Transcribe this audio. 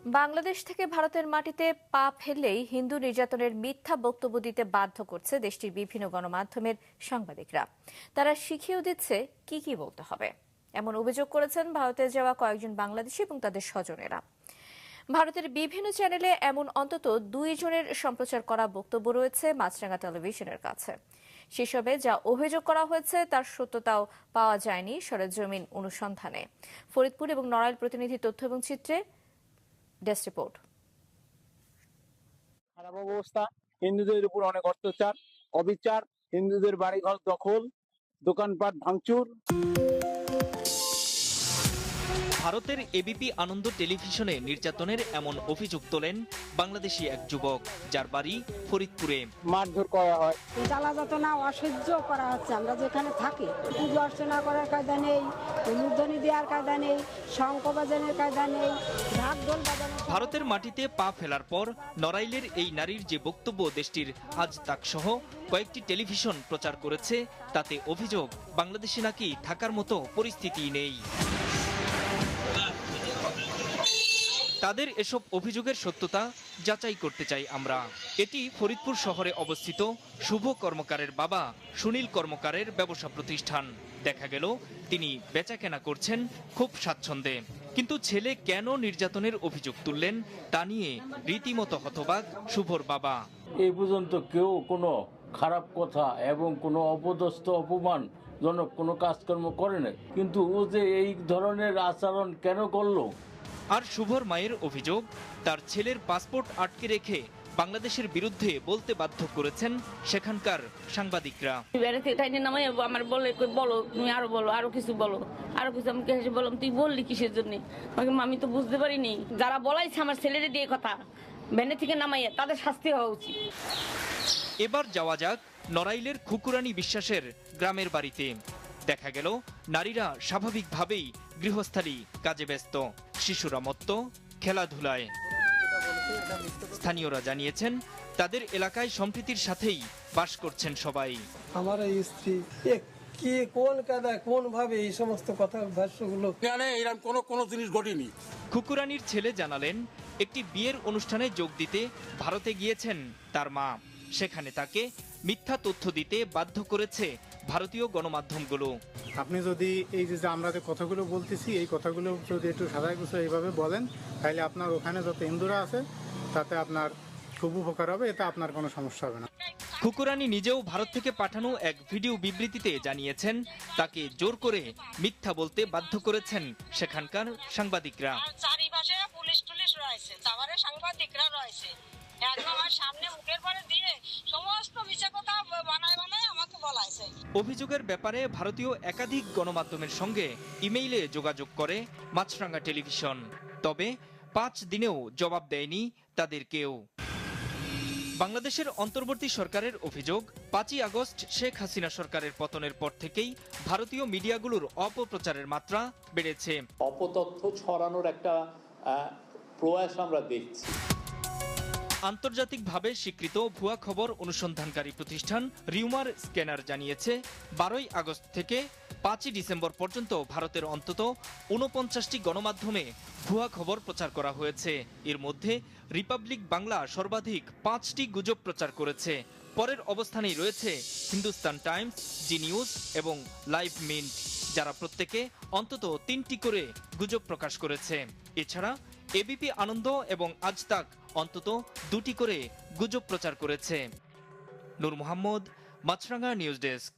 বাংলাদেশ থেকে ভারতের মাটিতে পা ফেললেই হিন্দু নির্যাতনের মিথ্যা বক্তব্য দিতে বাধ্য করছে দেশটির বিভিন্ন গণমাধ্যমের সাংবাদিকরা। তারা শিখিয়েও দিচ্ছে কি কি বলতে হবে, এমন অভিযোগ করেছেন ভারতে যাওয়া কয়েকজন বাংলাদেশি এবং তাদের স্বজনেরা। ভারতের বিভিন্ন চ্যানেলে এমন অন্তত 2 জনের সম্প্রচার করা বক্তব্য রয়েছে মাছরাঙা টেলিভিশনের কাছে। সেসবে যা অভিযোগ করা হয়েছে তার সত্যতাও পাওয়া যায়নি সরেজমিন অনুসন্ধানে। ফরিদপুর এবং নড়াইল প্রতিনিধি তথ্য এবং চিত্রে ডেস্ক রিপোর্ট। খারাপ অবস্থা, হিন্দুদের উপর অনেক অত্যাচার, অবিচার, হিন্দুদের বাড়িঘর দখল, দোকানপাট ভাঙচুর। ভারতের এবিপি আনন্দ টেলিভিশনে নির্যাতনের এমন অভিযোগ তোলেন বাংলাদেশি এক যুবক, যার বাড়ি ফরিদপুরে। মারধর করা হয়, জ্বালা যাতনা অসহ্য করা হচ্ছে। আমরা যেখানে থাকি পুজো অর্চনা করার কায়দা নেই, মূর্ধনি দেওয়ার কায়দা নেই, শঙ্খ বাজানোর কায়দা নেই, ঢাক ঢোল বাজানো। ভারতের মাটিতে পা ফেলার পর নড়াইলের এই নারীর যে বক্তব্য দেশটির আজ তাক সহ কয়েকটি টেলিভিশন প্রচার করেছে, তাতে অভিযোগ বাংলাদেশে নাকি থাকার মতো পরিস্থিতি নেই। তাদের এসব অভিযোগের সত্যতা যাচাই করতে চাই আমরা। এটি ফরিদপুর শহরে অবস্থিত শুভ কর্মকারের বাবা সুনীল কর্মকারের ব্যবসা প্রতিষ্ঠান। দেখা গেল তিনি বেচাকেনা করছেন খুব স্বাচ্ছন্দ্যে, কিন্তু ছেলে কেন নির্যাতনের অভিযোগ তুললেন তা নিয়ে রীতিমতো হতবাক শুভর বাবা। এই পর্যন্ত কেউ কোনো খারাপ কথা এবং কোনো অপদস্থ অপমানজনক কোনো কাজকর্ম করে না, কিন্তু ও যে এই ধরনের আচরণ কেন করলো। আর শুভর মায়ের অভিযোগ, তার ছেলের পাসপোর্ট আটকে রেখে বাংলাদেশের বিরুদ্ধে বলতে বাধ্য করেছেন সেখানকার সাংবাদিকরা। আমার বলো তুমি আরো বলো, আরো কিছু বলো, আরো কিছু। আমি বললাম তুই বললি কিসের জন্য? আমি তো বুঝতে পারিনি। যারা বলাইছে আমার ছেলের দিয়ে কথা ভ্যানে থেকে নামাইয়া তাদের শাস্তি হওয়া উচিত। এবার যাওয়া যাক নড়াইলের খুকুরানী বিশ্বাসের গ্রামের বাড়িতে। দেখা গেল নারীরা স্বাভাবিকভাবেই গৃহস্থালী কাজে ব্যস্ত, শিশুরা মত্ত খেলাধুলায়। স্থানীয়রা জানিয়েছেন তাদের এলাকায় সম্প্রীতির সাথেই বাস করছেন সবাই। আমার এই স্ত্রী কি কোন কায়দায় কোন ভাবে এই সমস্ত কথার ভাষ্যগুলো এরকম কোনো জিনিস ঘটেনি। খুকুরানীর ছেলে জানালেন একটি বিয়ের অনুষ্ঠানে যোগ দিতে ভারতে গিয়েছেন তার মা। সেখানে তাকে মিথ্যা তথ্য দিতে বাধ্য করেছে ভারতীয় গণমাধ্যমগুলো। আপনি যদি এই যে আমরা যে কথাগুলো বলতেছি এই কথাগুলো যদি একটু সাদা গুছো এইভাবে বলেন, তাহলে আপনার ওখানে যত হিন্দুরা আছে তাতে আপনার খুব উপকার হবে, এতে আপনার কোনো সমস্যা হবে না। খুকুরানী নিজেও ভারত থেকে পাঠানো এক ভিডিও বিবৃতিতে জানিয়েছেন তাকে জোর করে মিথ্যা বলতে বাধ্য করেছেন সেখানকার সাংবাদিকরা। চারিপাশে পুলিশ টুলিশ রয়েছে, তারপরে সাংবাদিকরা রয়েছে, একদম আমার সামনে মুখের পরে দিয়ে সমস্ত মিথ্যা কথা বানায় বানায় আমাকে বলাইছে। অভিযোগের ব্যাপারে ভারতীয় একাধিক গণমাধ্যমের সঙ্গে ইমেইলে যোগাযোগ করে মাছরাঙা টেলিভিশন, তবে 5 দিনেও জবাব দেয়নি তাদের কেউ। বাংলাদেশের অন্তর্বর্তী সরকারের অভিযোগ, 5ই আগস্ট শেখ হাসিনা সরকারের পতনের পর থেকেই ভারতীয় মিডিয়াগুলোর অপপ্রচারের মাত্রা বেড়েছে। অপতথ্য ছড়ানোর একটা প্রয়াস আমরা দেখছি। আন্তর্জাতিকভাবে স্বীকৃত ভুয়া খবর অনুসন্ধানকারী প্রতিষ্ঠান রিউমার স্ক্যানার জানিয়েছে 12ই আগস্ট থেকে 5ই ডিসেম্বর পর্যন্ত ভারতের অন্তত 49টি গণমাধ্যমে ভুয়া খবর প্রচার করা হয়েছে। এর মধ্যে রিপাবলিক বাংলা সর্বাধিক 5টি গুজব প্রচার করেছে। পরের অবস্থানেই রয়েছে হিন্দুস্তান টাইমস, জি নিউজ এবং লাইভ মিন্ট, যারা প্রত্যেকে অন্তত 3টি করে গুজব প্রকাশ করেছে। এছাড়া এবিপি আনন্দ এবং আজ তাক অন্তত 2টি করে গুজব প্রচার করেছে। নূর মোহাম্মদ, মাছরাঙা নিউজ ডেস্ক।